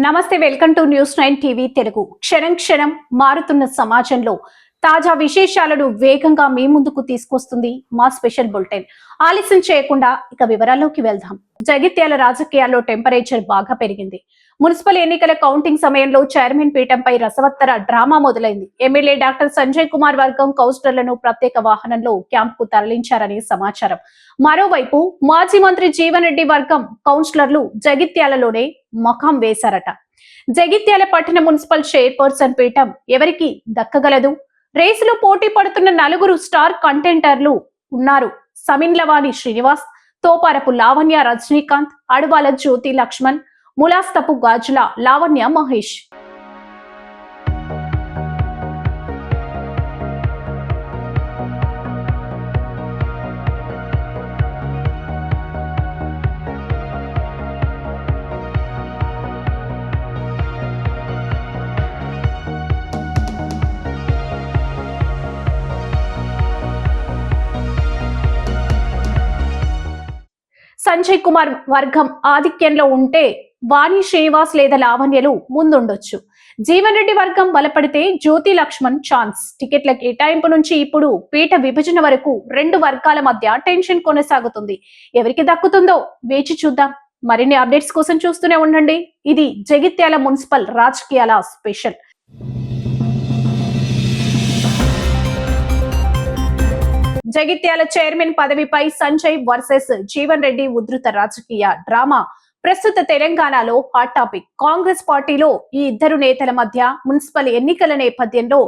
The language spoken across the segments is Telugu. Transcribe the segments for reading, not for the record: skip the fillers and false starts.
నమస్తే, welcome to news 9 TV Telugu. క్షణం క్షణం మారుతున్న సమాజంలో తాజా విశేషాలను వేగంగా మీ ముందుకు తీసుకొస్తుంది మా స్పెషల్ బులెటిన్. ఆలస్యం చేయకుండా ఇక వివరాల్లోకి వెళ్దాం. జగిత్యాల రాజకీయాల్లో టెంపరేచర్ బాగా పెరిగింది. మున్సిపల్ ఎన్నికల కౌంటింగ్ సమయంలో చైర్మన్ పీఠంపై రసవత్తర డ్రామా మొదలైంది. ఎమ్మెల్యే డాక్టర్ సంజయ్ కుమార్ వర్గం కౌన్సిలర్లను ప్రత్యేక వాహనంలో క్యాంపుకు తరలించారని సమాచారం. మరోవైపు మాజీ మంత్రి జీవన్ రెడ్డి వర్గం కౌన్సిలర్లు జగిత్యాలలోనే మకాం వేశారట. జగిత్యాల పట్టణ మున్సిపల్ చైర్పర్సన్ పీఠం ఎవరికి దక్కగలదు? రేసులో పోటీ పడుతున్న నలుగురు స్టార్ కంటెంటర్లు ఉన్నారు. సమిన్లవాణి శ్రీనివాస్, తోపారపు లావణ్య రజనీకాంత్, అడువాల జ్యోతి లక్ష్మణ్, ములాస్తపు గాజుల లావణ్య మహేష్. సంజయ్ కుమార్ వర్గం ఆధిక్యంలో ఉంటే వాణి శ్రీనివాస్ లేదా లావణ్యలు ముందుండొచ్చు. జీవన్ రెడ్డి వర్గం బలపడితే జ్యోతి లక్ష్మణ్ ఛాన్స్. టికెట్ల కేటాయింపు నుంచి ఇప్పుడు పీఠ విభజన వరకు రెండు వర్గాల మధ్య టెన్షన్ కొనసాగుతుంది. ఎవరికి దక్కుతుందో వేచి చూద్దాం. మరిన్ని అప్డేట్స్ కోసం చూస్తూనే ఉండండి. ఇది జగిత్యాల మున్సిపల్ రాజకీయాల స్పెషల్. జగిత్యాల చైర్మన్ పదవిపై సంజయ్ వర్సెస్ జీవన్ రెడ్డి ఉధృత రాజకీయ డ్రామా ప్రస్తుత తెలంగాణలో హాట్ టాపిక్. కాంగ్రెస్ పార్టీలో ఈ ఇద్దరు నేతల మధ్య మున్సిపల్ ఎన్నికల నేపథ్యంలో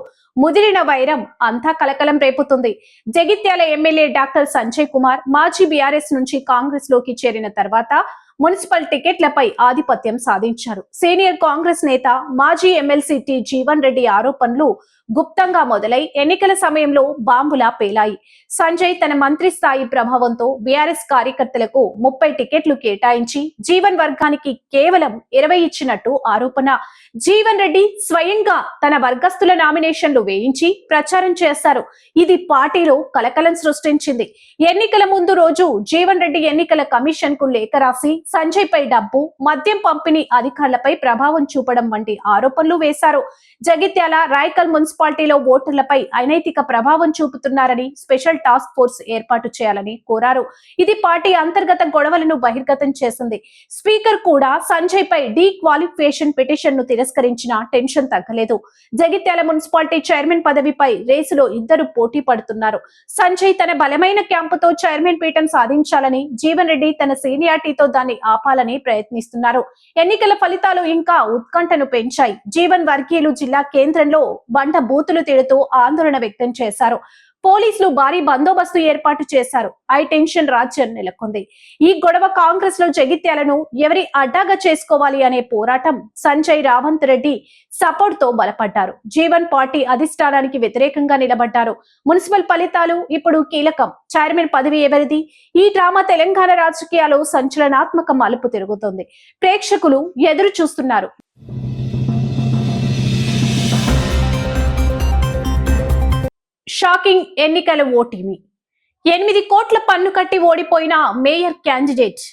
ముదిరిన వైరం అంతా కలకలం రేపుతుంది. జగిత్యాల ఎమ్మెల్యే డాక్టర్ సంజయ్ కుమార్ మాజీ బీఆర్ఎస్ నుంచి కాంగ్రెస్ లోకి చేరిన తర్వాత మున్సిపల్ టికెట్లపై ఆధిపత్యం సాధించారు. సీనియర్ కాంగ్రెస్ నేత మాజీ ఎమ్మెల్సీ టి జీవన్ రెడ్డి ఆరోపణలు గుప్తంగా మొదలై ఎన్నికల సమయంలో బాంబులా పేలాయి. సంజయ్ తన మంత్రి స్థాయి ప్రభావంతో బీఆర్ఎస్ కార్యకర్తలకు 30 టికెట్లు కేటాయించి జీవన్ వర్గానికి కేవలం 20 ఇచ్చినట్టు ఆరోపణ. జీవన్ రెడ్డి స్వయంగా తన వర్గస్తుల నామినేషన్లు వేయించి ప్రచారం చేశారు. ఇది పార్టీలో కలకలం సృష్టించింది. ఎన్నికల ముందు రోజు జీవన్ రెడ్డి ఎన్నికల కమిషన్ కు లేఖ రాసి సంజయ్ పై డబ్బు, మద్యం పంపిణీ అధికారులపై ప్రభావం చూపడం వంటి ఆరోపణలు వేశారు. జగిత్యాల రాయకల్ మున్సిపాలిటీలో ఓటర్లపై అనైతిక ప్రభావం చూపుతున్నారని స్పెషల్ టాస్క్ ఫోర్స్ ఏర్పాటు చేయాలని కోరారు. ఇది పార్టీ అంతర్గత గొడవలను బహిర్గతం చేసింది. స్పీకర్ కూడా సంజయ్ పై డీక్వాలిఫికేషన్ పిటిషన్ ను తిరస్కరించిన టెన్షన్ తగ్గలేదు. జగిత్యాల మున్సిపాలిటీ చైర్మన్ పదవిపై రేసులో ఇద్దరు పోటీ పడుతున్నారు. సంజయ్ తన బలమైన క్యాంపుతో చైర్మన్ పీఠం సాధించాలని, జీవన్ రెడ్డి తన సీనియారిటీతో దాన్ని ఆపాలని ప్రయత్నిస్తున్నారు. ఎన్నికల ఫలితాలు ఇంకా ఉత్కంఠను పెంచాయి. జీవన్ వర్గీయులు జిల్లా కేంద్రంలో బండ బూతులు తిడుతూ ఆందోళన వ్యక్తం చేశారు. పోలీసులు భారీ బందోబస్తు ఏర్పాటు చేశారు. హై టెన్షన్ రాజ్యం నెలకొంది. ఈ గొడవ కాంగ్రెస్ లో జగిత్యాలను ఎవరి అడ్డాగా చేసుకోవాలి అనే పోరాటం సంజయ్ రావంత్ రెడ్డి సపోర్ట్ తో బలపడ్డారు. జీవన్ పార్టీ అధిష్టానానికి వ్యతిరేకంగా నిలబడ్డారు. మున్సిపల్ ఫలితాలు ఇప్పుడు కీలకం. చైర్మన్ పదవి ఎవరిది? ఈ డ్రామా తెలంగాణ రాజకీయాల్లో సంచలనాత్మక మలుపు తిరుగుతుంది. ప్రేక్షకులు ఎదురు చూస్తున్నారు. షాకింగ్ ఎన్నికల ఓటమి. 8 కోట్ల పన్ను కట్టి ఓడిపోయిన మేయర్ క్యాండిడేట్.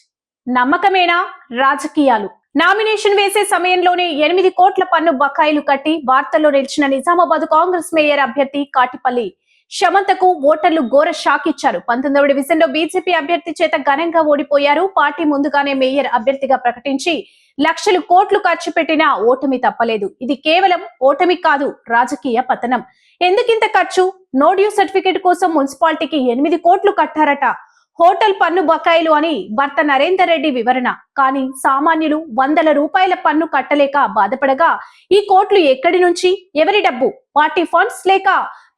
నమ్మకమేనా? రాజకీయాలు. నామినేషన్ వేసే సమయంలోనే 8 కోట్ల పన్ను బకాయిలు కట్టి వార్తల్లో నిలిచిన నిజామాబాద్ కాంగ్రెస్ మేయర్ అభ్యర్థి కాటిపల్లి శమంతకు ఓటర్లు ఘోర షాక్ ఇచ్చారు. 19వ డివిజన్లో బీజేపీ అభ్యర్థి చేత ఘనంగా ఓడిపోయారు. పార్టీ ముందుగానే మేయర్ అభ్యర్థిగా ప్రకటించి లక్షలు కోట్లు ఖర్చు పెట్టినా ఓటమి తప్పలేదు. ఇది కేవలం ఓటమి కాదు, రాజకీయ పతనం. ఎందుకింత ఖర్చు? నో డ్యూ సర్టిఫికేట్ కోసం మున్సిపాలిటీకి 8 కోట్లు కట్టారట. హోటల్ పన్ను బకాయిలు అని భర్త నరేందర్ రెడ్డి వివరణ. కానీ సామాన్యులు వందల రూపాయల పన్ను కట్టలేక బాధపడగా ఈ కోట్లు ఎక్కడి నుంచి? ఎవరి డబ్బు? పార్టీ ఫండ్స్ లేక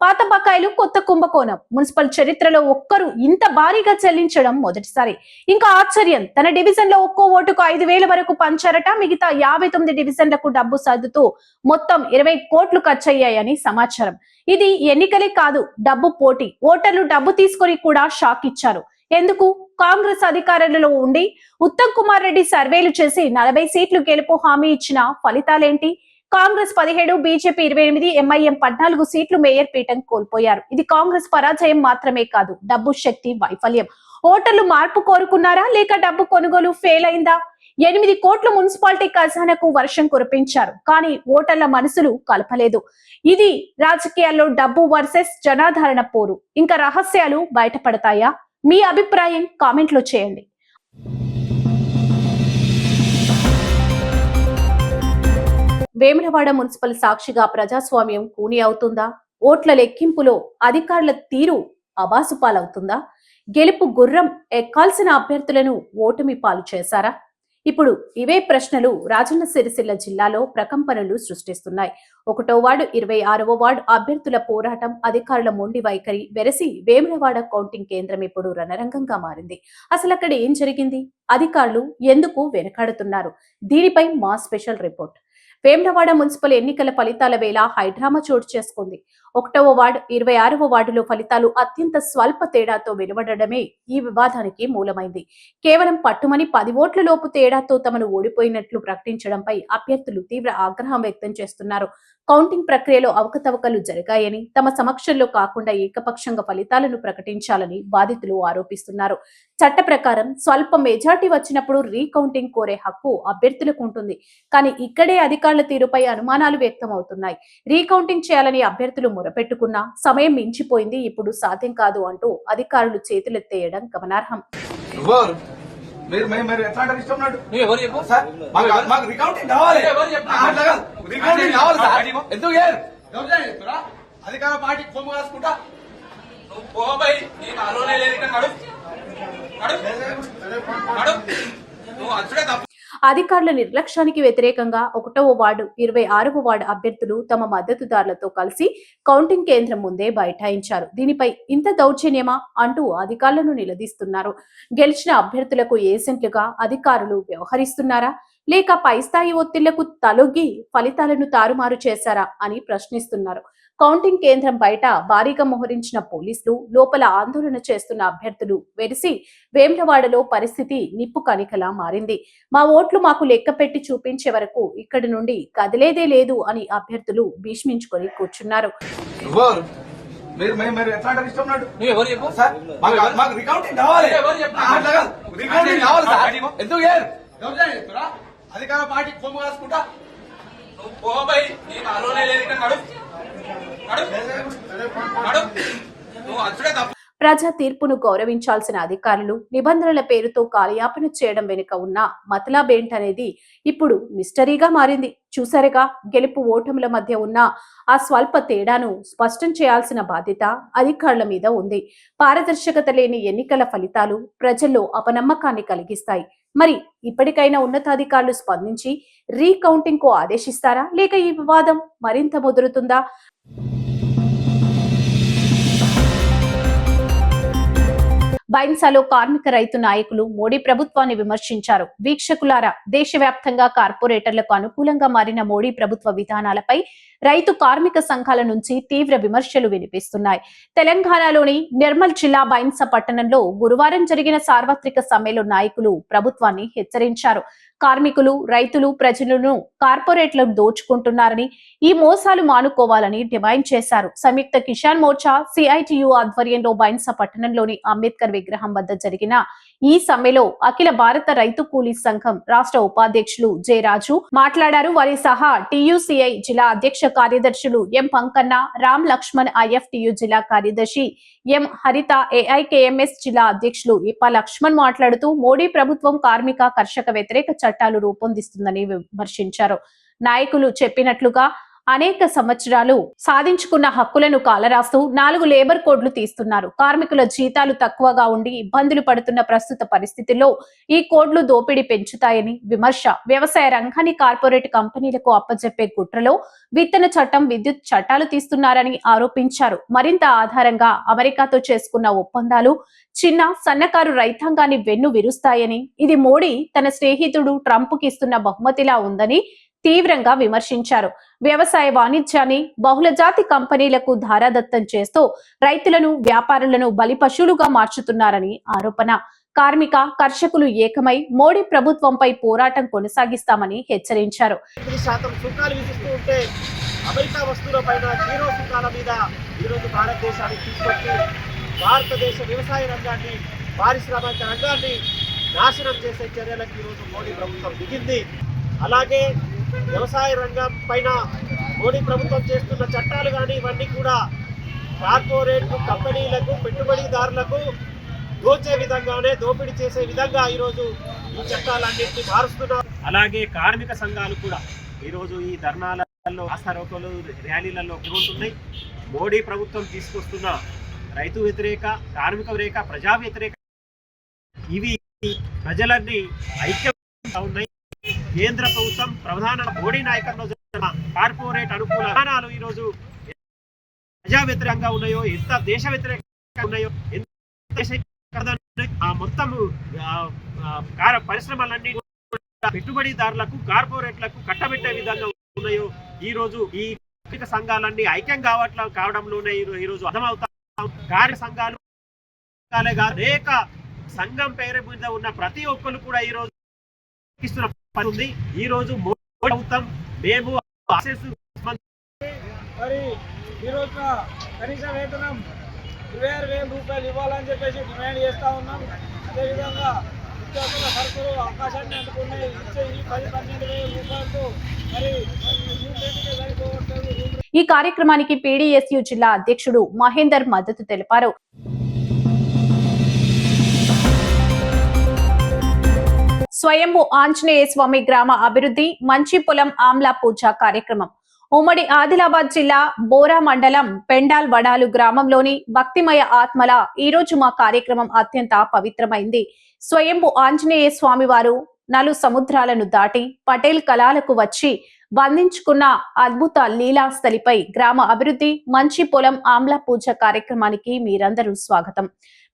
పాత బకాయిలు? కొత్త కుంభకోణం. మున్సిపల్ చరిత్రలో ఒక్కరు ఇంత భారీగా చెల్లించడం మొదటిసారి. ఇంకా ఆశ్చర్యం, తన డివిజన్ లో ఒక్కో ఓటుకు 5,000 వరకు పంచారట. మిగతా 59 డివిజన్లకు డబ్బు సర్దుతూ మొత్తం 20 కోట్లు ఖర్చయ్యాయని సమాచారం. ఇది ఎన్నికలే కాదు, డబ్బు పోటీ. ఓటర్లు డబ్బు తీసుకొని కూడా షాక్ ఇచ్చారు. ఎందుకు? కాంగ్రెస్ అధికారంలో ఉండి ఉత్తమ్ కుమార్ రెడ్డి సర్వేలు చేసి 40 సీట్లు గెలుపు హామీ ఇచ్చిన ఫలితాలేంటి? కాంగ్రెస్ 17, బీజేపీ 28, ఎంఐఎం 14 సీట్లు మేయర్ పీఠం కోల్పోయారు. ఇది కాంగ్రెస్ పరాజయం మాత్రమే కాదు, డబ్బు శక్తి వైఫల్యం. ఓటర్లు మార్పు కోరుకున్నారా లేక డబ్బు కొనుగోలు ఫెయిల్ అయిందా? 8 కోట్ల మున్సిపాలిటీ ఖజానాకు వర్షం కురిపించారు. కానీ ఓటర్ల మనసులు కలపలేదు. ఇది రాజకీయాల్లో డబ్బు వర్సెస్ జనాదరణ పోరు. ఇంకా రహస్యాలు బయటపడతాయా? మీ అభిప్రాయం కామెంట్లో చేయండి. వేములవాడ మున్సిపల్ సాక్షిగా ప్రజాస్వామ్యం కూని అవుతుందా? ఓట్ల లెక్కింపులో అధికారుల తీరు అబాసుపాలవుతుందా? గెలుపు గుర్రం ఎక్కాల్సిన అభ్యర్థులను ఓటమి పాలు చేశారా? ఇప్పుడు ఇవే ప్రశ్నలు రాజన్న సిరిసిల్ల జిల్లాలో ప్రకంపనలు సృష్టిస్తున్నాయి. 1వ వార్డు 26వ వార్డు అభ్యర్థుల పోరాటం, అధికారుల మొండి వైఖరి వెరసి వేములవాడ కౌంటింగ్ కేంద్రం ఇప్పుడు రణరంగంగా మారింది. అసలు అక్కడ ఏం జరిగింది? అధికారులు ఎందుకు వెనకాడుతున్నారు? దీనిపై మా స్పెషల్ రిపోర్ట్. వేములవాడ మున్సిపల్ ఎన్నికల ఫలితాల వేళ హైడ్రామా చోటు చేసుకుంది. 1వ వార్డు 26వ వార్డులో ఫలితాలు అత్యంత స్వల్ప తేడాతో వెలువడడమే ఈ వివాదానికి మూలమైంది. కేవలం పట్టుమని 10 ఓట్ల లోపు తేడాతో తమను ఓడిపోయినట్లు ప్రకటించడంపై అభ్యర్థులు తీవ్ర ఆగ్రహం వ్యక్తం చేస్తున్నారు. కౌంటింగ్ ప్రక్రియలో అవకతవకలు జరిగాయని, తమ సమక్షంలో కాకుండా ఏకపక్షంగా ఫలితాలను ప్రకటించాలని బాధితులు ఆరోపిస్తున్నారు. చట్ట ప్రకారం స్వల్ప మెజార్టీ వచ్చినప్పుడు రీకౌంటింగ్ కోరే హక్కు అభ్యర్థులకు ఉంటుంది. కానీ ఇక్కడే అధికారుల తీరుపై అనుమానాలు వ్యక్తమవుతున్నాయి. రీకౌంటింగ్ చేయాలని అభ్యర్థులు మొరపెట్టుకున్నా సమయం మించిపోయింది, ఇప్పుడు సాధ్యం కాదు అంటూ అధికారులు చేతులెత్తేయడం గమనార్హం. అధికార పార్టీ కొమ్ము కాసుకుంటా అధికారుల నిర్లక్ష్యానికి వ్యతిరేకంగా 1వ వార్డు 26వ వార్డు అభ్యర్థులు తమ మద్దతుదారులతో కలిసి కౌంటింగ్ కేంద్రం ముందే బైఠాయించారు. దీనిపై ఇంత దౌర్జన్యమా అంటూ అధికారులను నిలదీస్తున్నారు. గెలిచిన అభ్యర్థులకు ఏజెంట్లుగా అధికారులు వ్యవహరిస్తున్నారా, లేక పై స్థాయి ఒత్తిళ్లకు తలొగ్గి ఫలితాలను తారుమారు చేశారా అని ప్రశ్నిస్తున్నారు. కౌంటింగ్ కేంద్రం బయట భారీగా మోహరించిన పోలీసులు, లోపల ఆందోళన చేస్తున్న అభ్యర్థులు వెరిసి వేములవాడలో పరిస్థితి నిప్పు కణికలా మారింది. మా ఓట్లు మాకు లెక్క పెట్టి చూపించే వరకు ఇక్కడి నుండి కదిలేదే లేదు అని అభ్యర్థులు భీష్మించుకొని కూర్చున్నారు. అధికార పార్టీ కొమ్ము కాసుకుంటా ప్రజా తీర్పును గౌరవించాల్సిన అధికారులు నిబంధనల పేరుతో కాలయాపన చేయడం వెనుక ఉన్న మతలాబేంటనేది ఇప్పుడు మిస్టరీగా మారింది. చూసారుగా, గెలుపు ఓటముల మధ్య ఉన్న ఆ స్వల్ప తేడాను స్పష్టం చేయాల్సిన బాధ్యత అధికారుల మీద ఉంది. పారదర్శకత లేని ఎన్నికల ఫలితాలు ప్రజల్లో అపనమ్మకాన్ని కలిగిస్తాయి. మరి ఇప్పటికైనా ఉన్నతాధికారులు స్పందించి రీకౌంటింగ్ కు ఆదేశిస్తారా, లేక ఈ వివాదం మరింత ముదురుతుందా? బైన్సాలో కార్మిక రైతు నాయకులు మోడీ ప్రభుత్వాన్ని విమర్శించారు. వీక్షకులారా, దేశవ్యాప్తంగా కార్పొరేటర్లకు అనుకూలంగా మారిన మోడీ ప్రభుత్వ విధానాలపై రైతు కార్మిక సంఘాల నుంచి తీవ్ర విమర్శలు వినిపిస్తున్నాయి. తెలంగాణలోని నిర్మల్ జిల్లా బైన్సా పట్టణంలో గురువారం జరిగిన సార్వత్రిక సమ్మెలో నాయకులు ప్రభుత్వాన్ని హెచ్చరించారు. కార్మికులు, రైతులు, ప్రజలను కార్పొరేట్లను దోచుకుంటున్నారని, ఈ మోసాలు మానుకోవాలని డిమాండ్ చేశారు. సంయుక్త కిసాన్ మోర్చా సిఐటియు ఆధ్వర్యంలో బైన్సా పట్టణంలోని అంబేద్కర్ విగ్రహం వద్ద జరిగిన ఈ సమ్మెలో అఖిల భారత రైతు కూలీ సంఘం రాష్ట్ర ఉపాధ్యక్షులు జె రాజు మాట్లాడారు. వారి సహా టియుసిఐ జిల్లా అధ్యక్ష కార్యదర్శులు ఎం పంకన్న, రామ్ లక్ష్మణ్, ఐఎఫ్టియు జిల్లా కార్యదర్శి ఎం హరిత, ఏఐకేఎంఎస్ జిల్లా అధ్యక్షులు ఇప్ప లక్ష్మణ్ మాట్లాడుతూ మోడీ ప్రభుత్వం కార్మిక, కర్షక వ్యతిరేక చట్టాలు రూపొందిస్తుందని విమర్శించారు. నాయకులు చెప్పినట్లుగా అనేక సంవత్సరాలు సాధించుకున్న హక్కులను కాలరాస్తూ 4 లేబర్ కోడ్లు తీస్తున్నారు. కార్మికుల జీతాలు తక్కువగా ఉండి ఇబ్బందులు పడుతున్న ప్రస్తుత పరిస్థితుల్లో ఈ కోడ్లు దోపిడీ పెంచుతాయని విమర్శ. వ్యవసాయ రంగాన్ని కార్పొరేట్ కంపెనీలకు అప్పజెప్పే కుట్రలో విత్తన చట్టం, విద్యుత్ చట్టాలు తీస్తున్నారని ఆరోపించారు. మరింత ఆధారంగా అమెరికాతో చేసుకున్న ఒప్పందాలు చిన్న, సన్నకారు రైతాంగాన్ని వెన్ను విరుస్తాయని, ఇది మోడీ తన స్నేహితుడు ట్రంప్ కి ఇస్తున్న బహుమతిలా ఉందని తీవ్రంగా విమర్శించారు. వ్యవసాయ వాణిజ్యాన్ని బహుళజాతి కంపెనీలకు ధారాదత్తం చేస్తూ రైతులను, వ్యాపారులను బలిపశువులుగా మార్చుతున్నారని ఆరోపణ. కార్మిక, కర్షకులు ఏకమై మోడీ ప్రభుత్వంపై పోరాటం కొనసాగిస్తామని హెచ్చరించారు. అమెరికా వస్తువులపైన 0 సుంకాల మీద ఈరోజు భారతదేశానికి తీసుకొచ్చి భారతదేశ వ్యవసాయ రంగాన్ని, పారిశ్రామిక రంగాన్ని నాశనం చేసే చర్యలకు ఈరోజు మోడీ ప్రభుత్వం దిగింది. అలాగే వ్యవసాయ రంగం పైన మోడీ ప్రభుత్వం చేస్తున్న చట్టాలు కానీ ఇవన్నీ కూడా కార్పొరేట్ కంపెనీలకు పెట్టుబడిదారులకు దోచే విధంగానే దోపిడీ చేసే విధంగా ఈరోజు ఈ చట్టాలన్నింటినీ మారుస్తున్నారు. అలాగే కార్మిక సంఘాలు కూడా ఈరోజు ఈ ధర్నాలలో ఆస్థారోకలు ర్యాలీలలో పాల్గొంటున్నాయి. మోడీ ప్రభుత్వం తీసుకొస్తున్న రైతు వ్యతిరేక కార్మిక వ్యతిరేక ప్రజా వ్యతిరేక ఇవి ప్రజలన్నీ ఐక్యంగా ఉన్నాయి. కేంద్ర ప్రభుత్వం ప్రధాన మోడీ నాయకత్వంలో జరుగుతున్న కార్పొరేట్ అనుకూల విధానాలు ఈరోజు ప్రజా వ్యతిరేకంగా ఉన్నాయో, ఎంత దేశ వ్యతిరేకంగా ఉన్నాయో, ఎంత మొత్తం పరిశ్రమలన్నీ పెట్టుబడిదారులకు కార్పొరేట్లకు కట్టబెట్టే విధంగా ఉన్నాయో ఈ రోజు ఈ సంఘాలన్నీ ఐక్యం కావడంలోనే ఈ రోజు అర్థమవుతా. కార్య సంఘాలు అనేక సంఘం పేరు మీద ఉన్న ప్రతి ఒక్కరు కూడా ఈ రోజు ఉంది. ఈ రోజు ప్రభుత్వం మేము మరి ఈ రోజున కనీస వేతనం 26,000 రూపాయలు ఇవ్వాలని చెప్పేసి డిమాండ్ చేస్తూ ఉన్నాం. అదేవిధంగా నిత్యావసర సరుకులు అవకాశాన్ని అందుకున్నాయి. ఇచ్చే ఈ 10-12,000 రూపాయలతో మరి సరిపోవట్లేదు. ఈ కార్యక్రమానికి పీడీఎస్యు జిల్లా అధ్యక్షుడు మహేందర్ మద్దతు తెలిపారు. స్వయంభూ ఆంజనేయ స్వామి గ్రామ అభివృద్ధి మంచి పొలం ఆమ్లా పూజ కార్యక్రమం ఉమ్మడి ఆదిలాబాద్ జిల్లా బోరా మండలం పెండాల్ వడాలు గ్రామంలోని భక్తిమయ ఆత్మల ఈ రోజు మా కార్యక్రమం అత్యంత పవిత్రమైంది. స్వయంభూ ఆంజనేయ స్వామి వారు నలు సముద్రాలను దాటి పటేల్ కళాలకు వచ్చి బంధించుకున్న అద్భుత లీలాస్థలిపై గ్రామ అభివృద్ధి మంచి పొలం ఆమ్లా పూజ కార్యక్రమానికి మీరందరూ స్వాగతం.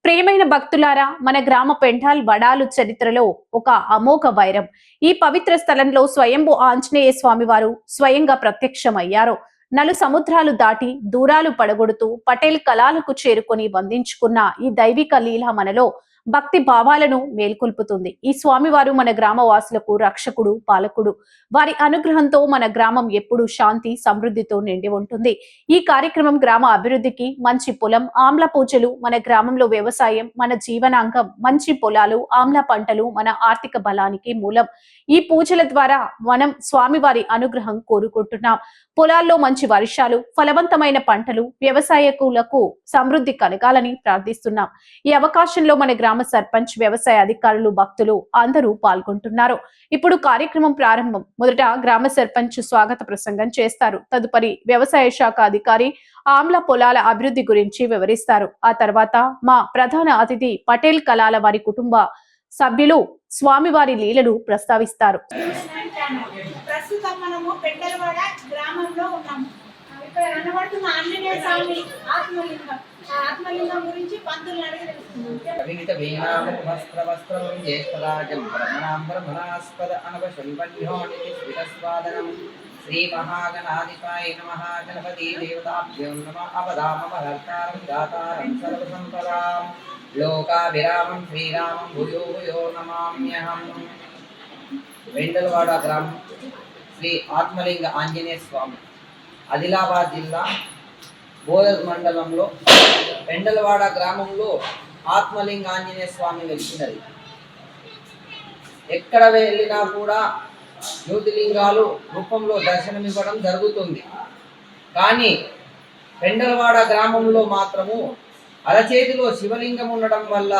ప్రియమైన భక్తులారా, మన గ్రామ పెండాల్ వడాలు చరిత్రలో ఒక అమోఘ వైరం. ఈ పవిత్ర స్థలంలో స్వయంభూ ఆంజనేయ స్వామి వారు స్వయంగా ప్రత్యక్షమయ్యారు. నలు సముద్రాలు దాటి దూరాలు పడగొడుతూ పటేల్ కళాలకు చేరుకొని బంధించుకున్న ఈ దైవిక లీల మనలో భక్తి భావాలను మేల్కొల్పుతుంది. ఈ స్వామివారు మన గ్రామవాసులకు రక్షకుడు, పాలకుడు. వారి అనుగ్రహంతో మన గ్రామం ఎప్పుడూ శాంతి సమృద్ధితో నిండి ఉంటుంది. ఈ కార్యక్రమం గ్రామ అభివృద్ధికి మంచి పొలం ఆమ్ల పూజలు, మన గ్రామంలో వ్యవసాయం మన జీవనాంగం. మంచి పొలాలు ఆమ్ల పంటలు మన ఆర్థిక బలానికి మూలం. ఈ పూజల ద్వారా మనం స్వామివారి అనుగ్రహం కోరుకుంటున్నాం. పొలాల్లో మంచి వర్షాలు, ఫలవంతమైన పంటలు, వ్యవసాయకులకు సమృద్ధి కలగాలని ప్రార్థిస్తున్నాం. ఈ అవకాశంలో మన గ్రామ సర్పంచ్, వ్యవసాయ అధికారులు, భక్తులు అందరూ పాల్గొంటున్నారు. ఇప్పుడు కార్యక్రమం ప్రారంభం. మొదట గ్రామ సర్పంచ్ స్వాగత ప్రసంగం చేస్తారు. తదుపరి వ్యవసాయ శాఖ అధికారి ఆమ్ల పొలాల అభివృద్ధి గురించి వివరిస్తారు. ఆ తర్వాత మా ప్రధాన అతిథి పటేల్ కళాల వారి కుటుంబ సభ్యులు స్వామివారి లీలలు ప్రస్తావిస్తారు. ప్రస్తుతం మనము పెండలవాడ గ్రామంలో ఉన్నాము. ఇక్కడ కనబడుతున్న ఆంజనేయ స్వామి ఆత్మలింగం. ఆ ఆత్మలింగం గురించి పంతులు అడిగి తెలుసుకుందాం. శ్రీ మహాగణాధిపాయ నమః. గణపతి దేవతాభ్యో నమః. అవధామహర్తారం దాతారం సర్వసంపదాం లోకాభిరామం శ్రీరామం భూయో భూయో నమామ్యహం. పెండలవాడ గ్రామం శ్రీ ఆత్మలింగ ఆంజనేయ స్వామి ఆదిలాబాద్ జిల్లా బోధర్ మండలంలో పెండలవాడ గ్రామంలో ఆత్మలింగ ఆంజనేయ స్వామి వెలిసినది. ఎక్కడ వెళ్ళినా కూడా జ్యోతిలింగాలు రూపంలో దర్శనమివ్వడం జరుగుతుంది. కానీ పెండలవాడ గ్రామంలో మాత్రము అరచేతిలో శివలింగం ఉండడం వల్ల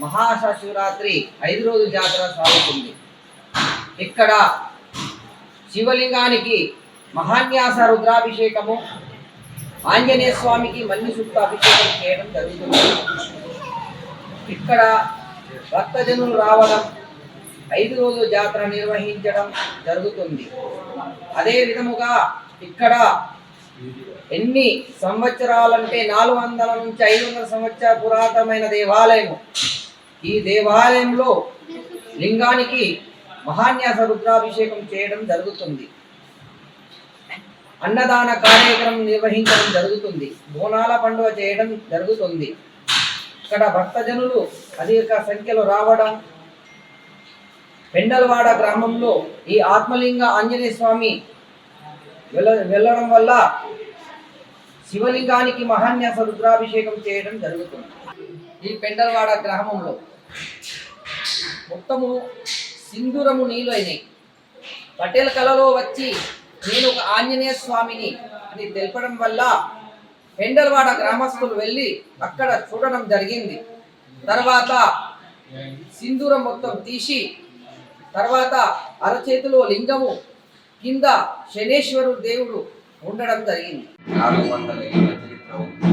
మహాశివరాత్రి 5 రోజుల జాతర సాగుతుంది. ఇక్కడ శివలింగానికి మహాన్యాస రుద్రాభిషేకము, ఆంజనేయ స్వామికి మన్నిసుక్త అభిషేకం చేయడం జరుగుతుంది. ఇక్కడ భక్తజనులు రావడం, 5 రోజుల జాతర నిర్వహించడం జరుగుతుంది. అదే విధముగా ఇక్కడ ఎన్ని సంవత్సరాలంటే 400 నుంచి 500 సంవత్సరాల పురాతనమైన దేవాలయం. ఈ దేవాలయంలో లింగానికి మహాన్యాస రుద్రాభిషేకం చేయడం జరుగుతుంది. అన్నదాన కార్యక్రమం నిర్వహించడం జరుగుతుంది. బోనాల పండుగ చేయడం జరుగుతుంది. ఇక్కడ భక్తజనులు అధిక సంఖ్యలో రావడం, పెండలవాడ గ్రామంలో ఈ ఆత్మలింగ ఆంజనేయ స్వామి వెళ్ళడం వల్ల శివలింగానికి మహాన్యాస రుద్రాభిషేకం చేయడం జరుగుతుంది. ఈ పెండలవాడ గ్రామంలో మొత్తము సింధూరము నీళ్ళు అయినాయి. పటేల్ కళలో వచ్చి నేను ఒక ఆంజనేయ స్వామిని అని తెలపడం వల్ల పెండలవాడ గ్రామస్తులు వెళ్ళి అక్కడ చూడడం జరిగింది. తర్వాత సింధూరం మొత్తం తీసి తర్వాత అరచేతిలో లింగము కింద శనేశ్వరుడు దేవుడు ఉండడం జరిగింది. 400 ఏళ్ల చరిత్ర ఉంది.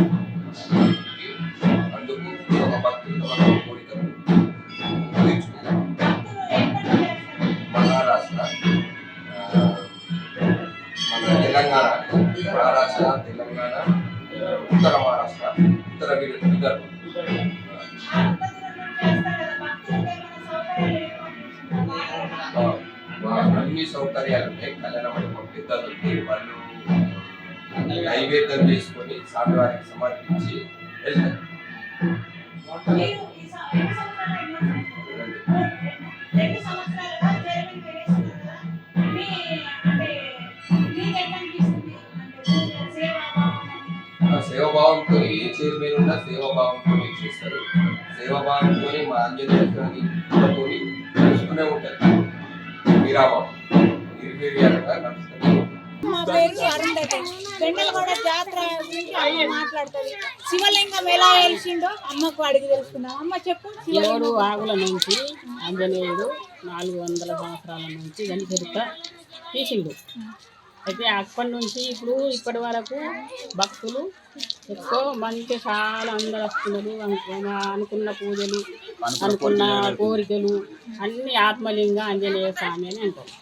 అందుకు ఒక భక్తులతో ఒక కోరికను తీర్చుకున్నాం. మహారాష్ట్ర, మన తెలంగాణ, మహారాష్ట్ర, తెలంగాణ, ఉత్తర మహారాష్ట్ర, ఉత్తర విదర్భ. అన్ని సౌకర్యాలు ఉన్నాయి. కళ్యాణ మండపం పెద్దది ఉంది. వాళ్ళు నైవేద్యం చేసుకొని స్వామివారికి సమర్పించి వెళ్తారు. సేవాభావంతో ఏ చైర్మన్ ఉన్నా సేవాభావంతో చేస్తారు. సేవాభావంతో మా ఆంజనేయుని నడుస్తూనే ఉంటారు. విరామం నిర్వీర్యంగా నడుస్తూనే ఉంటారు. మా పేరు అరుంధతి. పెండలగూడ జాతర గురించి అమ్మ మాట్లాడుతుంది. శివలింగం ఎలా వెలిసిండో అమ్మకు అడిగి తెలుసుకుందాం. అమ్మ చెప్పు. 7 ఆగుల నుంచి ఆంజనేయుడు 400 సంవత్సరాల నుంచి దాని చరిత్ర తీసిండు. అయితే అప్పటి నుంచి ఇప్పటి వరకు భక్తులు ఎక్కువ మంచి చాలా అందరు వస్తున్నారు. అనుకున్న పూజలు, అనుకున్న కోరికలు అన్ని ఆత్మలింగ ఆంజనేయ స్వామి అని అంటారు.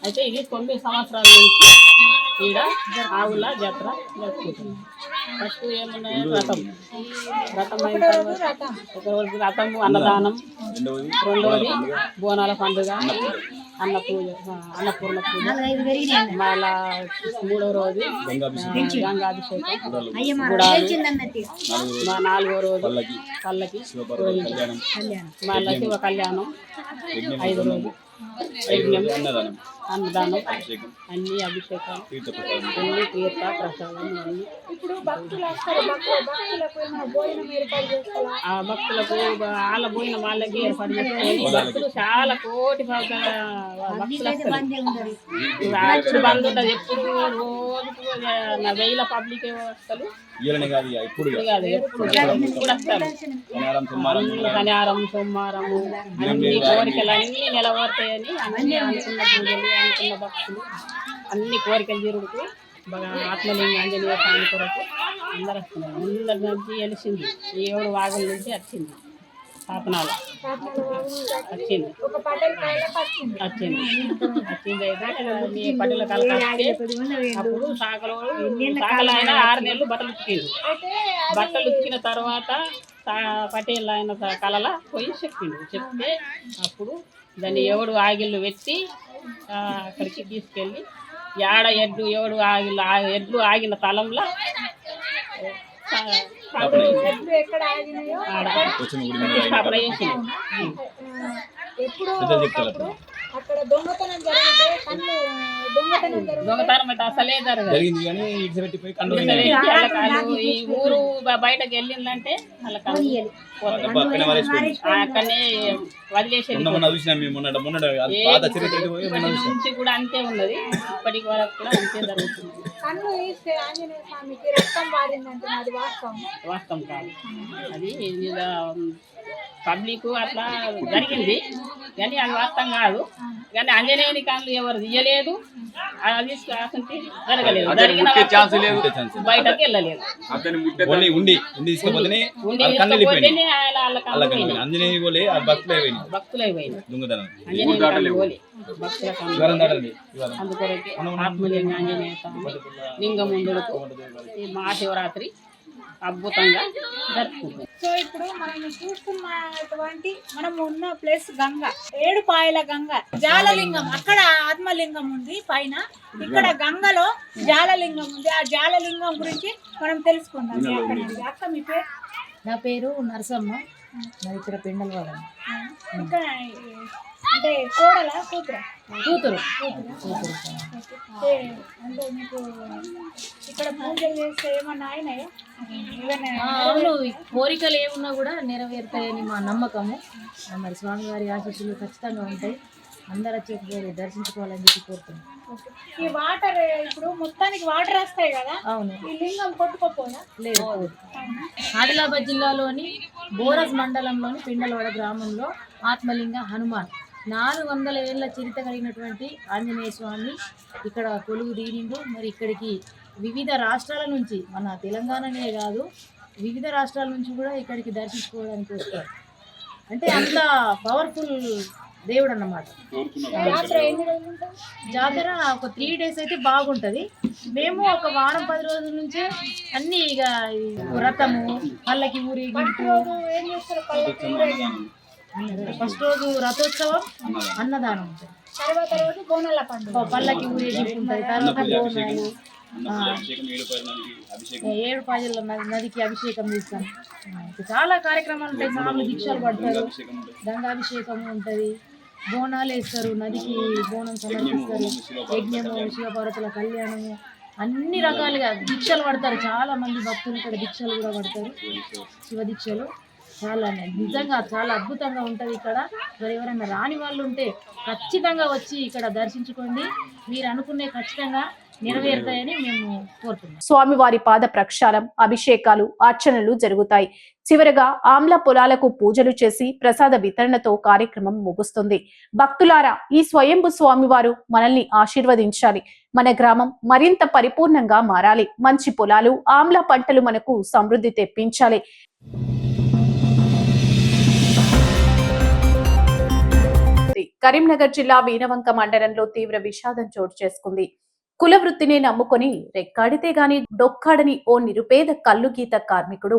అయితే ఇది 9 సంవత్సరాల నుంచి ఈడ ఆవుల జాతర జరుపుకుంటుంది. ఫస్ట్ ఏమున్నాయి వ్రతం అయిన తర్వాత ఒకరోజు వ్రతము అన్నదానం, రెండవది బోనాల పండుగ, అన్నపూర్ణ పూజ, మళ్ళా 3వ రోజు గంగాభిషేకం, గుడాలు, 4వ రోజు పల్లకి, మళ్ళీ శివ కళ్యాణం, 5వ రోజు యజ్ఞం, అన్నదానం, అన్ని అభిషేకాలు, అన్ని తీర్థ ప్రసాదం అన్ని. ఇప్పుడు భక్తులు వస్తారు. భక్తులకు భోజనం ఏర్పాటు చేస్తారు. ఆ భక్తులకు వాళ్ళ భోజనం వాళ్ళకి ఏర్పాటు చేస్తారు. భక్తులు చాలా కోటి భక్తులు వస్తారు. అప్పుడు బంద్ ఉంటుంది. ఎప్పుడు రోజుకు 1000 పబ్లిక్ వస్తారు. ఎప్పుడు వస్తారు. శనివారం సోమవారము అన్ని కోరికలు అన్ని నిలబడతాయని అన్ని అనుకున్న పూజలు, అనుకున్న భక్తులు అన్ని కోరికలు తీరుడుకు బాగా ఆత్మలింగ ఆంజనేయ స్వామి కొరకు అందరు వస్తున్నారు. అందరి నుంచి వెలిసింది. 7 వాగుల నుంచి వచ్చింది. శాపనాలు వచ్చింది. వచ్చింది అయితే పట్టెల కళ అప్పుడు శాఖలు అయినా 6 నెలలు బట్టలు ఉతికిండు. బట్టలు ఉతికిన తర్వాత పటేల్ ఆయన కళల పోయి చెప్తే అప్పుడు దాన్ని ఎవడు ఆగిళ్ళు పెట్టి అక్కడికి తీసుకెళ్ళి ఏడ ఎడ్లు ఆగిన తలంలో స్థాపన చేసింది. అక్కడ దొంగతనం జరిగితే కన్ను దొంగతనం అయితే అసలే జరిగింది. ఈ ఊరు బయటకు వెళ్ళిందంటే వాళ్ళ అక్కడనే వదిలేసేది. నుంచి కూడా అంతే ఉన్నది. ఇప్పటికి వరకు కూడా అంతే జరుగుతుంది. కన్ను ఇస్తే ఆంజనేయ స్వామికి రక్తం వారిందంటే అది వాస్తవం కాదు. అది పబ్లిక్ అట్లా జరిగింది కానీ అది వాస్తవం కాదు. కానీ ఆంజనేయుని కళ్ళు ఎవరు తీయలేదు. అది జరగలేదు. జరిగిన బయటకు వెళ్ళలేదు. భక్తులైపోయింది. అందుకొరకే ఆత్మలింగ ఆంజనేయ స్వామి లింగముందులకు మహాశివరాత్రి అద్భుతంగా జరుపుకుంటుంది. సో ఇప్పుడు మనం చూస్తున్నటువంటి మనం ఉన్న ప్లేస్ గంగ, 7 పాయల గంగ, జాలలింగం. అక్కడ ఆత్మలింగం ఉంది పైన, ఇక్కడ గంగలో జాలలింగం ఉంది. ఆ జాలలింగం గురించి మనం తెలుసుకుందాం. అక్క మీ పేరు? నా పేరు నరసమ్మ. మరి ఇక్కడ పెండలవాడ. ఇక్కడ అంటే కోడలా కూతురా? కూతురు అంటే అంటే మీకు ఇక్కడ పూజలు చేస్తే ఏమన్నా అయినాయా? ఏమైనా అవును, ఈ కోరికలు ఏమున్నా కూడా నెరవేరుతాయని మా నమ్మకము. మరి స్వామివారి ఆశీస్సులు ఖచ్చితంగా ఉంటాయి. అందరూ వచ్చి దర్శించుకోవాలని చెప్పి కోరుతున్నాం. ఈ వాటర్ ఇప్పుడు మొత్తానికి వాటర్ వస్తాయి కదా, అవును, ఈ లింగం కొట్టుకోపోదా? లేదు. ఆదిలాబాద్ జిల్లాలోని బోరస్ మండలంలోని పిండలవాడ గ్రామంలో ఆత్మలింగ హనుమాన్ 400 ఏళ్ల చరిత్ర కలిగినటువంటి ఆంజనేయ స్వామి ఇక్కడ కొలువు తీరిండు. మరి ఇక్కడికి వివిధ రాష్ట్రాల నుంచి, మన తెలంగాణనే కాదు వివిధ రాష్ట్రాల నుంచి కూడా ఇక్కడికి దర్శించుకోవడానికి వస్తారు. అంటే అంత పవర్ఫుల్ దేవుడు అన్నమాట. జాతర ఎన్ని రోజులు ఉంటుంది? జాతర ఒక 3 days అయితే బాగుంటుంది. మేము ఒక వారం 10 రోజుల నుంచే అన్నీ ఇక ఈ వ్రతము, పల్లకి ఊరేగింపు. ఏం చేస్తారు? పల్లకి ఊరేగింపు. ఫస్ట్ రోజు రథోత్సవం, అన్నదానం ఉంటుంది. తర్వాత రోజు బోనాల పండుగ, పల్లకి ఊరేగింపు ఉంటుంది. తర్వాత బోనాలు, 7 పాయల నదికి అభిషేకం చేస్తాం. చాలా కార్యక్రమాలు ఉంటాయి. స్వాములు దీక్షలు పడతారు, గంగాభిషేకం ఉంటుంది, బోనాలు వేస్తారు, నదికి బోనం సమర్పిస్తారు, యజ్ఞము, శివపార్వతుల కళ్యాణము, అన్ని రకాలుగా దీక్షలు పడతారు. చాలా మంది భక్తులు ఇక్కడ దీక్షలు కూడా పడతారు, శివ దీక్షలు. చాలా నిజంగా చాలా అద్భుతంగా ఉంటుంది ఇక్కడ. మరి ఎవరైనా రాని వాళ్ళు ఉంటే ఖచ్చితంగా వచ్చి ఇక్కడ దర్శించుకోండి. మీరు అనుకునే ఖచ్చితంగా నెరవేరుతాయని మేము కోరుతున్నాం. స్వామివారి పాద ప్రక్షాళం, అభిషేకాలు, అర్చనలు జరుగుతాయి. చివరగా ఆమ్ల పొలాలకు పూజలు చేసి ప్రసాద వితరణతో కార్యక్రమం ముగుస్తుంది. భక్తులారా, ఈ స్వయంభు స్వామివారు మనల్ని ఆశీర్వదించాలి. మన గ్రామం మరింత పరిపూర్ణంగా మారాలి. మంచి పొలాలు, ఆమ్ల పంటలు మనకు సమృద్ధి తెప్పించాలి. కరీంనగర్ జిల్లా వీణవంక మండలంలో తీవ్ర విషాదం చోటు చేసుకుంది. కుల వృత్తిని నమ్ముకొని రెక్కాడితే గాని డొక్కాడని ఓ నిరుపేద కల్లు గీత కార్మికుడు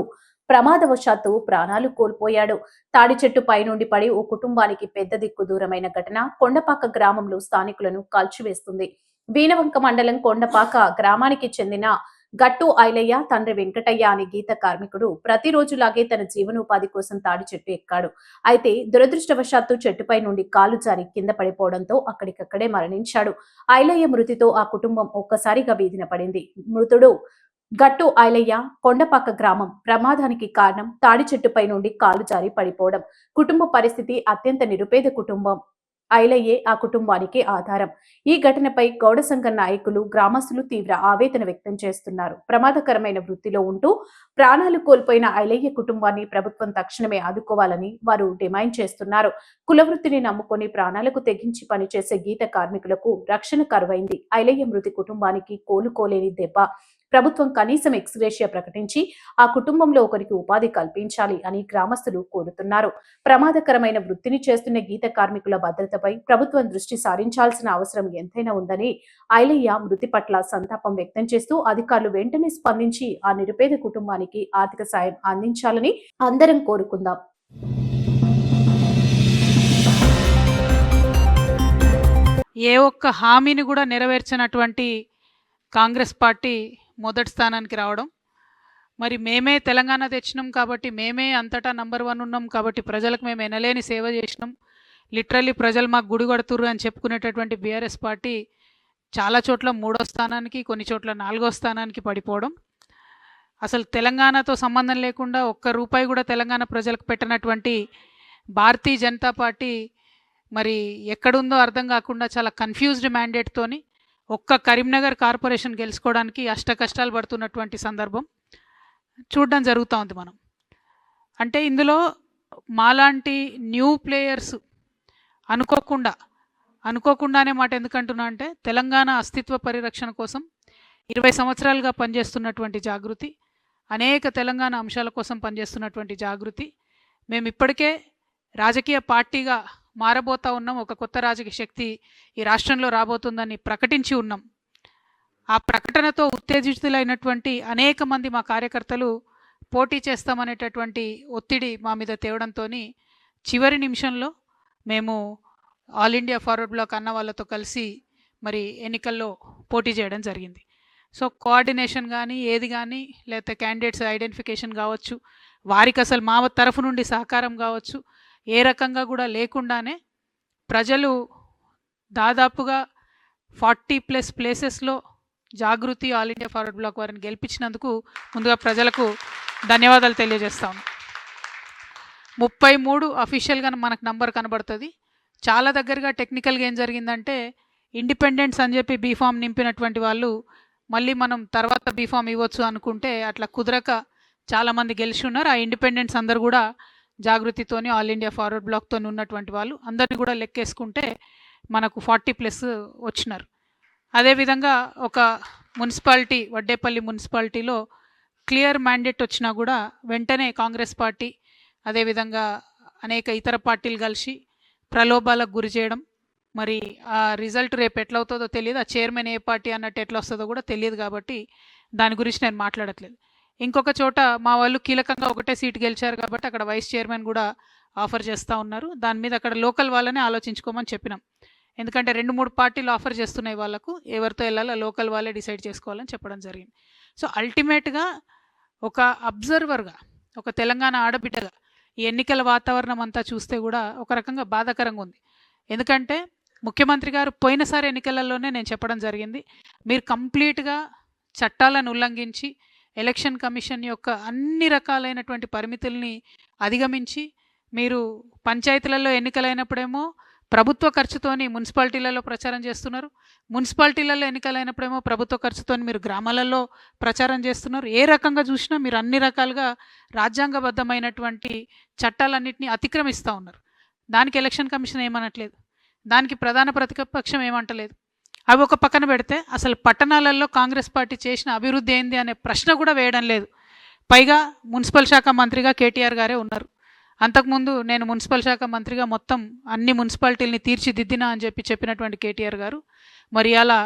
ప్రమాదవశాత్తు ప్రాణాలు కోల్పోయాడు. తాడి చెట్టు పై నుండి పడి ఓ కుటుంబానికి పెద్ద దిక్కు దూరమైన ఘటన కొండపాక గ్రామంలో స్థానికులను కాల్చివేస్తుంది. వీణవంక మండలం కొండపాక గ్రామానికి చెందిన గట్టు ఐలయ్య తండ్రి వెంకటయ్య అనే గీత కార్మికుడు ప్రతిరోజులాగే తన జీవనోపాధి కోసం తాడి చెట్టు ఎక్కాడు. అయితే దురదృష్టవశాత్తు చెట్టుపై నుండి కాలు జారి కింద పడిపోవడంతో అక్కడికక్కడే మరణించాడు. ఐలయ్య మృతితో ఆ కుటుంబం ఒక్కసారిగా వీధిన పడింది. మృతుడు గట్టు ఐలయ్య కొండపాక గ్రామం. ప్రమాదానికి కారణం తాడి చెట్టుపై నుండి కాలు జారి పడిపోవడం. కుటుంబ పరిస్థితి అత్యంత నిరుపేద కుటుంబం. ఐలయ్యే ఆ కుటుంబానికి ఆధారం. ఈ ఘటనపై గౌడ సంఘ నాయకులు, గ్రామస్తులు తీవ్ర ఆవేదన వ్యక్తం చేస్తున్నారు. ప్రమాదకరమైన వృత్తిలో ఉంటూ ప్రాణాలు కోల్పోయిన ఐలయ్య కుటుంబాన్ని ప్రభుత్వం తక్షణమే ఆదుకోవాలని వారు డిమాండ్ చేస్తున్నారు. కుల వృత్తిని నమ్ముకొని ప్రాణాలకు తెగించి పనిచేసే గీత కార్మికులకు రక్షణ కరువైంది. ఐలయ్య మృతి కుటుంబానికి కోలుకోలేని దెబ్బ. ప్రభుత్వం కనీసం ఎక్స్గ్రేషియా ప్రకటించి ఆ కుటుంబంలో ఒకరికి ఉపాధి కల్పించాలి అని గ్రామస్తులు కోరుతున్నారు. ప్రమాదకరమైన వృత్తిని చేస్తున్న గీత కార్మికుల భద్రతపై ప్రభుత్వం దృష్టి సారించాల్సిన అవసరం ఎంతైనా ఉందని ఐలయ్య మృతి పట్ల సంతాపం వ్యక్తం చేస్తూ అధికారులు వెంటనే స్పందించి ఆ నిరుపేద కుటుంబానికి ఆర్థిక సాయం అందించాలని అందరం కోరుకుందాం. ఏ ఒక్క హామీని కూడా నెరవేర్చినటువంటి కాంగ్రెస్ పార్టీ మొదటి స్థానానికి రావడం, మరి మేమే తెలంగాణ తెచ్చినాం కాబట్టి, మేమే అంతటా నంబర్ 1 ఉన్నాం కాబట్టి, ప్రజలకు మేము ఎనలేని సేవ చేసినాం, లిటరల్లీ ప్రజలు మాకు గుడి కొడుతుర్రు అని చెప్పుకునేటటువంటి బీఆర్ఎస్ పార్టీ చాలా చోట్ల 3వ స్థానానికి, కొన్ని చోట్ల 4వ స్థానానికి పడిపోవడం, అసలు తెలంగాణతో సంబంధం లేకుండా ఒక్క రూపాయి కూడా తెలంగాణ ప్రజలకు పెట్టినటువంటి భారతీయ జనతా పార్టీ మరి ఎక్కడుందో అర్థం కాకుండా చాలా కన్ఫ్యూజ్డ్ మ్యాండేట్తోని ఒక్క కరీంనగర్ కార్పొరేషన్ గెలుచుకోవడానికి అష్ట కష్టాలు పడుతున్నటువంటి సందర్భం చూడడం జరుగుతూ ఉంది మనం. అంటే ఇందులో మాలాంటి న్యూ ప్లేయర్స్ అనుకోకుండానే మాట ఎందుకంటున్నా అంటే, తెలంగాణ అస్తిత్వ పరిరక్షణ కోసం 20 సంవత్సరాలుగా పనిచేస్తున్నటువంటి జాగృతి, అనేక తెలంగాణ అంశాల కోసం పనిచేస్తున్నటువంటి జాగృతి, మేము ఇప్పటికే రాజకీయ పార్టీగా మారబోతా ఉన్నాం. ఒక కొత్త రాజకీయ శక్తి ఈ రాష్ట్రంలో రాబోతుందని ప్రకటించి ఉన్నాం. ఆ ప్రకటనతో ఉత్తేజితులైనటువంటి అనేక మంది మా కార్యకర్తలు పోటీ చేస్తామనేటటువంటి ఒత్తిడి మా మీద తేవడంతో చివరి నిమిషంలో మేము ఆల్ ఇండియా ఫార్వర్డ్ బ్లాక్ అన్న వాళ్ళతో కలిసి మరి ఎన్నికల్లో పోటీ చేయడం జరిగింది. సో కోఆర్డినేషన్ కానీ ఏది కానీ, లేకపోతే క్యాండిడేట్స్ ఐడెంటిఫికేషన్ కావచ్చు, వారికి అసలు మా తరఫు నుండి సహకారం కావచ్చు, ఏ రకంగా కూడా లేకుండానే ప్రజలు దాదాపుగా 40+ ప్లేసెస్లో జాగృతి ఆల్ ఇండియా ఫార్వర్డ్ బ్లాక్ వారిని గెలిపించినందుకు ముందుగా ప్రజలకు ధన్యవాదాలు తెలియజేస్తాను. 33 అఫీషియల్గా మనకు నంబర్ కనబడుతుంది. చాలా దగ్గరగా టెక్నికల్గా ఏం జరిగిందంటే ఇండిపెండెన్స్ అని చెప్పి బీఫామ్ నింపినటువంటి వాళ్ళు మళ్ళీ మనం తర్వాత బీఫామ్ ఇవ్వచ్చు అనుకుంటే అట్లా కుదరక చాలామంది గెలిచి ఉన్నారు. ఆ ఇండిపెండెన్స్ అందరు కూడా జాగృతితోని ఆల్ ఇండియా ఫార్వర్డ్ బ్లాక్తో ఉన్నటువంటి వాళ్ళు అందరినీ కూడా లెక్కేసుకుంటే మనకు 40+ వచ్చినారు. అదేవిధంగా ఒక మున్సిపాలిటీ వడ్డేపల్లి మున్సిపాలిటీలో క్లియర్ మ్యాండేట్ వచ్చినా కూడా వెంటనే కాంగ్రెస్ పార్టీ అదేవిధంగా అనేక ఇతర పార్టీలు కలిసి ప్రలోభాలకు గురి చేయడం, మరి ఆ రిజల్ట్ రేపు ఎట్లా అవుతుందో తెలియదు, ఆ చైర్మన్ ఏ పార్టీ అన్నట్టు ఎట్లా వస్తుందో కూడా తెలియదు, కాబట్టి దాని గురించి నేను మాట్లాడట్లేదు. ఇంకొక చోట మా వాళ్ళు కీలకంగా ఒకటే సీటు గెలిచారు కాబట్టి అక్కడ వైస్ చైర్మన్ కూడా ఆఫర్ చేస్తూ ఉన్నారు. దాని మీద అక్కడ లోకల్ వాళ్ళనే ఆలోచించుకోమని చెప్పినాం. ఎందుకంటే 2-3 పార్టీలు ఆఫర్ చేస్తున్నాయి, వాళ్ళకు ఎవరితో వెళ్ళాలో లోకల్ వాళ్ళే డిసైడ్ చేసుకోవాలని చెప్పడం జరిగింది. సో అల్టిమేట్గా ఒక అబ్జర్వర్గా, ఒక తెలంగాణ ఆడబిడ్డగా ఈ ఎన్నికల వాతావరణం అంతా చూస్తే కూడా ఒక రకంగా బాధాకరంగా ఉంది. ఎందుకంటే ముఖ్యమంత్రి గారు పోయినసారి ఎన్నికలలోనే నేను చెప్పడం జరిగింది, మీరు కంప్లీట్గా చట్టాలను ఉల్లంఘించి ఎలక్షన్ కమిషన్ యొక్క అన్ని రకాలైనటువంటి పరిమితుల్ని అధిగమించి మీరు పంచాయతీలలో ఎన్నికలైనప్పుడేమో ప్రభుత్వ ఖర్చుతోని మున్సిపాలిటీలలో ప్రచారం చేస్తున్నారు, మున్సిపాలిటీలలో ఎన్నికలైనప్పుడేమో ప్రభుత్వ ఖర్చుతోని మీరు గ్రామాలలో ప్రచారం చేస్తున్నారు. ఏ రకంగా చూసినా మీరు అన్ని రకాలుగా రాజ్యాంగబద్ధమైనటువంటి చట్టాలన్నింటినీ అతిక్రమిస్తూ ఉన్నారు. దానికి ఎలక్షన్ కమిషన్ ఏమనట్లేదు, దానికి ప్రధాన ప్రతిపక్షం ఏమంటలేదు. అవి ఒక పక్కన పెడితే అసలు పట్టణాలలో కాంగ్రెస్ పార్టీ చేసిన అభివృద్ధి ఏంది అనే ప్రశ్న కూడా వేయడం లేదు. పైగా మున్సిపల్ శాఖ మంత్రిగా కేటీఆర్ గారే ఉన్నారు. అంతకుముందు నేను మున్సిపల్ శాఖ మంత్రిగా మొత్తం అన్ని మున్సిపాలిటీలని తీర్చిదిద్దినా అని చెప్పినటువంటి కేటీఆర్ గారు మరి అలా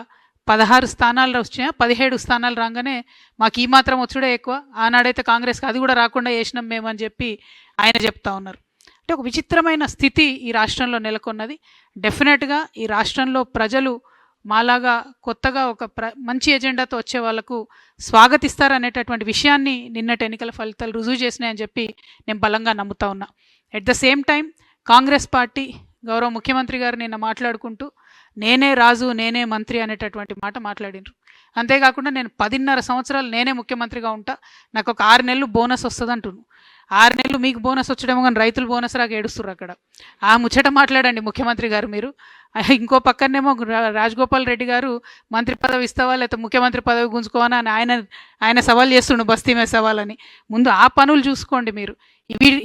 16 స్థానాలు వచ్చినా 17 స్థానాలు రాగానే మాకు ఈ మాత్రం వచ్చుడే ఎక్కువ, ఆనాడైతే కాంగ్రెస్కి అది కూడా రాకుండా చేసినాం మేమని చెప్పి ఆయన చెప్తా ఉన్నారు. అంటే ఒక విచిత్రమైన స్థితి ఈ రాష్ట్రంలో నెలకొన్నది. డెఫినెట్గా ఈ రాష్ట్రంలో ప్రజలు మాలాగా కొత్తగా ఒక మంచి ఎజెండాతో వచ్చే వాళ్ళకు స్వాగతిస్తారనేటటువంటి విషయాన్ని నిన్నటి ఎన్నికల ఫలితాలు రుజువు చేసినాయని చెప్పి నేను బలంగా నమ్ముతా ఉన్నా. At the same time Congress party గౌరవ ముఖ్యమంత్రి గారు నిన్న మాట్లాడుకుంటూ నేనే రాజు నేనే మంత్రి అనేటటువంటి మాట మాట్లాడినారు. అంతేకాకుండా నేను 10.5 సంవత్సరాలు నేనే ముఖ్యమంత్రిగా ఉంటా, నాకు ఒక 6 నెలలు బోనస్ వస్తుంది అంటున్నాను. 6 నెలలు మీకు బోనస్ వచ్చడేమో కానీ రైతులు బోనస్ రాక ఏడుస్తున్నారు అక్కడ. ఆ ముచ్చట మాట్లాడండి ముఖ్యమంత్రి గారు మీరు. ఇంకో పక్కనేమో రాజగోపాల్ రెడ్డి గారు మంత్రి పదవి ఇస్తావా లేకపోతే ముఖ్యమంత్రి పదవి గుంజుకోవా అని ఆయన సవాల్ చేస్తుండు, బస్తీ మీద సవాలని. ముందు ఆ పనులు చూసుకోండి మీరు.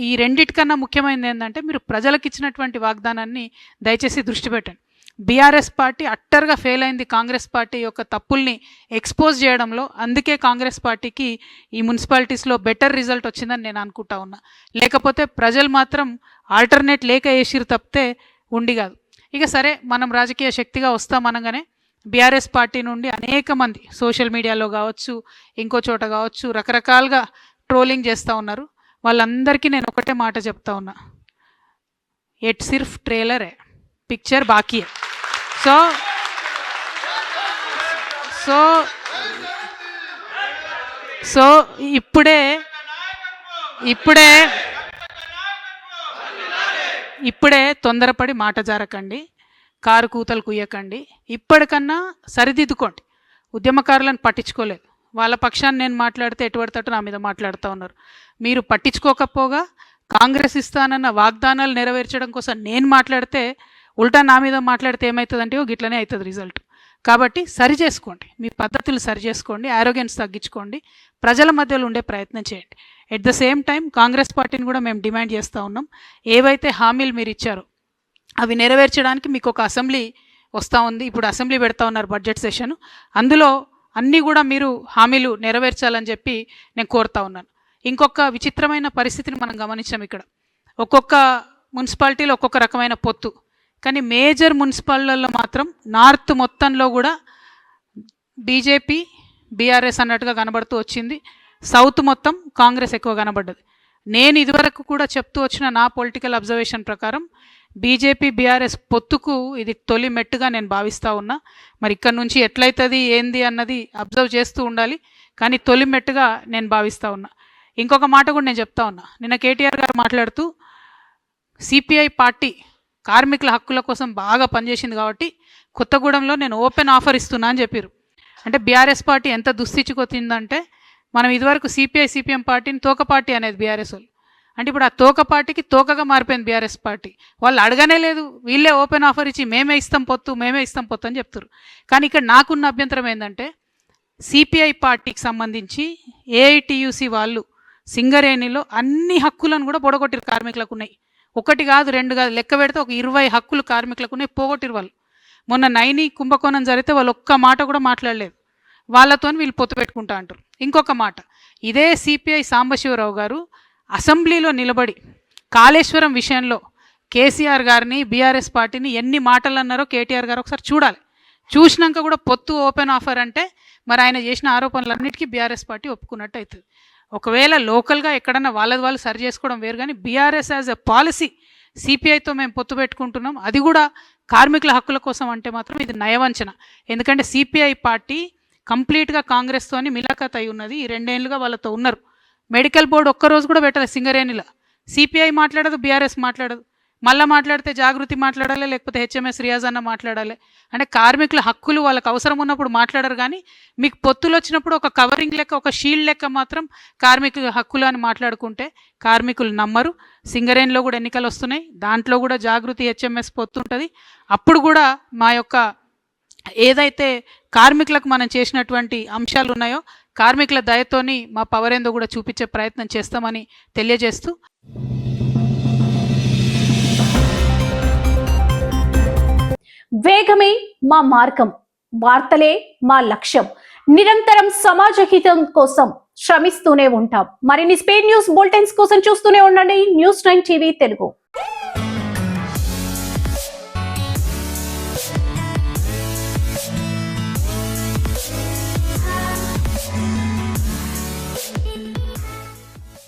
ఈ రెండిటికన్నా ముఖ్యమైనది ఏంటంటే మీరు ప్రజలకు ఇచ్చినటువంటి వాగ్దానాన్ని దయచేసి దృష్టి పెట్టండి. బీఆర్ఎస్ పార్టీ అట్టర్గా ఫెయిల్ అయింది కాంగ్రెస్ పార్టీ యొక్క తప్పుల్ని ఎక్స్పోజ్ చేయడంలో. అందుకే కాంగ్రెస్ పార్టీకి ఈ మున్సిపాలిటీస్లో బెటర్ రిజల్ట్ వచ్చిందని నేను అనుకుంటా ఉన్నా. లేకపోతే ప్రజలు మాత్రం ఆల్టర్నేట్ లేక వేసిరు తప్పితే ఉండి కాదు. ఇక సరే, మనం రాజకీయ శక్తిగా వస్తామనగానే బీఆర్ఎస్ పార్టీ నుండి అనేక మంది సోషల్ మీడియాలో కావచ్చు, ఇంకో చోట కావచ్చు, రకరకాలుగా ట్రోలింగ్ చేస్తూ ఉన్నారు. వాళ్ళందరికీ నేను ఒకటే మాట చెప్తా ఉన్నా, ఎట్ సిర్ఫ్ ట్రైలర్ है, पिक्चर बाकी है. సో ఇప్పుడే తొందరపడి మాట జారకండి, కారు కూతలు కుయ్యకండి. ఇప్పటికన్నా సరిదిద్దుకోండి. ఉద్యమకారులను పట్టించుకోలేదు, వాళ్ళ పక్షాన్ని నేను మాట్లాడితే ఎటువంటి తట్టు నా మీద మాట్లాడుతూ ఉన్నారు. మీరు పట్టించుకోకపోగా కాంగ్రెస్ ఇస్తానన్న వాగ్దానాలు నెరవేర్చడం కోసం నేను మాట్లాడితే ఉల్టా నా మీద మాట్లాడితే ఏమవుతుందంటే గిట్లనే అవుతుంది రిజల్ట్. కాబట్టి సరి చేసుకోండి, మీ పద్ధతులు సరి చేసుకోండి, ఆరోగ్యాన్ని తగ్గించుకోండి, ప్రజల మధ్యలో ఉండే ప్రయత్నం చేయండి. At the same time Congress పార్టీని కూడా మేము డిమాండ్ చేస్తూ ఉన్నాం, ఏవైతే హామీలు మీరు ఇచ్చారో అవి నెరవేర్చడానికి మీకు ఒక అసెంబ్లీ వస్తూ ఉంది. ఇప్పుడు అసెంబ్లీ పెడతా ఉన్నారు బడ్జెట్ సెషన్, అందులో అన్నీ కూడా మీరు హామీలు నెరవేర్చాలని చెప్పి నేను కోరుతా ఉన్నాను. ఇంకొక విచిత్రమైన పరిస్థితిని మనం గమనించాం. ఇక్కడ ఒక్కొక్క మున్సిపాలిటీలో ఒక్కొక్క రకమైన పొత్తు, కానీ మేజర్ మున్సిపాలిటీలలో మాత్రం నార్త్ మొత్తంలో కూడా బీజేపీ బీఆర్ఎస్ అన్నట్టుగా కనబడుతూ వచ్చింది, సౌత్ మొత్తం కాంగ్రెస్ ఎక్కువ కనబడ్డది. నేను ఇదివరకు కూడా చెప్తూ వచ్చిన నా పొలిటికల్ అబ్జర్వేషన్ ప్రకారం బీజేపీ బీఆర్ఎస్ పొత్తుకు ఇది తొలి మెట్టుగా నేను భావిస్తూ ఉన్నా. మరి ఇక్కడ నుంచి ఎట్లయితుంది ఏంది అన్నది అబ్జర్వ్ చేస్తూ ఉండాలి, కానీ తొలి మెట్టుగా నేను భావిస్తూ ఉన్నా. ఇంకొక మాట కూడా నేను చెప్తా ఉన్నా, నిన్న కేటీఆర్ గారు మాట్లాడుతూ సిపిఐ పార్టీ కార్మికుల హక్కుల కోసం బాగా పనిచేసింది కాబట్టి కొత్తగూడెంలో నేను ఓపెన్ ఆఫర్ ఇస్తున్నా అని చెప్పారు. అంటే బీఆర్ఎస్ పార్టీ ఎంత దుస్థితికొచ్చిందంటే, మనం ఇదివరకు సిపిఎం పార్టీని తోక పార్టీ అనేది బీఆర్ఎస్ వాళ్ళు. అంటే ఇప్పుడు ఆ తోక పార్టీకి తోకగా మారిపోయింది బీఆర్ఎస్ పార్టీ. వాళ్ళు అడగనే లేదు, వీళ్ళే ఓపెన్ ఆఫర్ ఇచ్చి మేమే ఇస్తాం పొత్తు అని చెప్తారు. కానీ ఇక్కడ నాకున్న అభ్యంతరం ఏంటంటే, సిపిఐ పార్టీకి సంబంధించి ఏఐటియుసి వాళ్ళు సింగరేణిలో అన్ని హక్కులను కూడా పొడగొట్టిరు. కార్మికులకు ఉన్నాయి, 1 కాదు 2 కాదు, లెక్క పెడితే ఒక 20 హక్కులు కార్మికులకు ఉన్నాయి, పోగొట్టిరు వాళ్ళు. మొన్న నైని కుంభకోణం జరిగితే వాళ్ళు ఒక్క మాట కూడా మాట్లాడలేదు. వాళ్ళతో వీళ్ళు పొత్తు పెట్టుకుంటా అంటారు. ఇంకొక మాట, ఇదే సిపిఐ సాంబశివరావు గారు అసెంబ్లీలో నిలబడి కాళేశ్వరం విషయంలో కేసీఆర్ గారిని, బీఆర్ఎస్ పార్టీని ఎన్ని మాటలు అన్నారో కేటీఆర్ గారు ఒకసారి చూడాలి. చూసినాక కూడా పొత్తు ఓపెన్ ఆఫర్ అంటే మరి ఆయన చేసిన ఆరోపణలన్నిటికీ బీఆర్ఎస్ పార్టీ ఒప్పుకున్నట్టు అవుతుంది. ఒకవేళ లోకల్గా ఎక్కడన్నా వాళ్ళది వాళ్ళు సరి చేసుకోవడం వేరు, కానీ బీఆర్ఎస్ యాజ్ ఎ పాలసీ సిపిఐతో మేము పొత్తు పెట్టుకుంటున్నాం, అది కూడా కార్మికుల హక్కుల కోసం అంటే మాత్రం ఇది నయవంచన. ఎందుకంటే సిపిఐ పార్టీ కంప్లీట్గా కాంగ్రెస్తోని మిలాఖత్ అయి ఉన్నది. ఈ 2 ఏళ్ళుగా వాళ్ళతో ఉన్నారు. మెడికల్ బోర్డు ఒక్కరోజు కూడా పెట్టలేదు సింగరేణిలో. సిపిఐ మాట్లాడదు, బీఆర్ఎస్ మాట్లాడదు. మళ్ళీ మాట్లాడితే జాగృతి మాట్లాడాలి, లేకపోతే హెచ్ఎంఎస్ రియాజ్ అన్న మాట్లాడాలి. అంటే కార్మికుల హక్కులు వాళ్ళకి అవసరం ఉన్నప్పుడు మాట్లాడరు, కానీ మీకు పొత్తులు వచ్చినప్పుడు ఒక కవరింగ్ లెక్క, ఒక షీల్డ్ లెక్క మాత్రం కార్మికుల హక్కులు అని మాట్లాడుకుంటే కార్మికులు నమ్మరు. సింగరేణిలో కూడా ఎన్నికలు వస్తున్నాయి, దాంట్లో కూడా జాగృతి హెచ్ఎంఎస్ పొత్తు ఉంటుంది. అప్పుడు కూడా మా యొక్క ఏదైతే కార్మికులకు మనం చేసినటువంటి అంశాలు ఉన్నాయో కార్మికుల దయతోని మా పవర్ ఏందో కూడా చూపించే ప్రయత్నం చేస్తామని తెలియజేస్తూ, వేగమే మా మార్గం, వార్తలే మా లక్ష్యం. నిరంతరం సమాజ హితం కోసం శ్రమిస్తూనే ఉంటాం. మరిన్ని స్పీడ్ న్యూస్ బులెటిన్స్ కోసం చూస్తూనే ఉండండి న్యూస్ 9 టీవీ తెలుగు.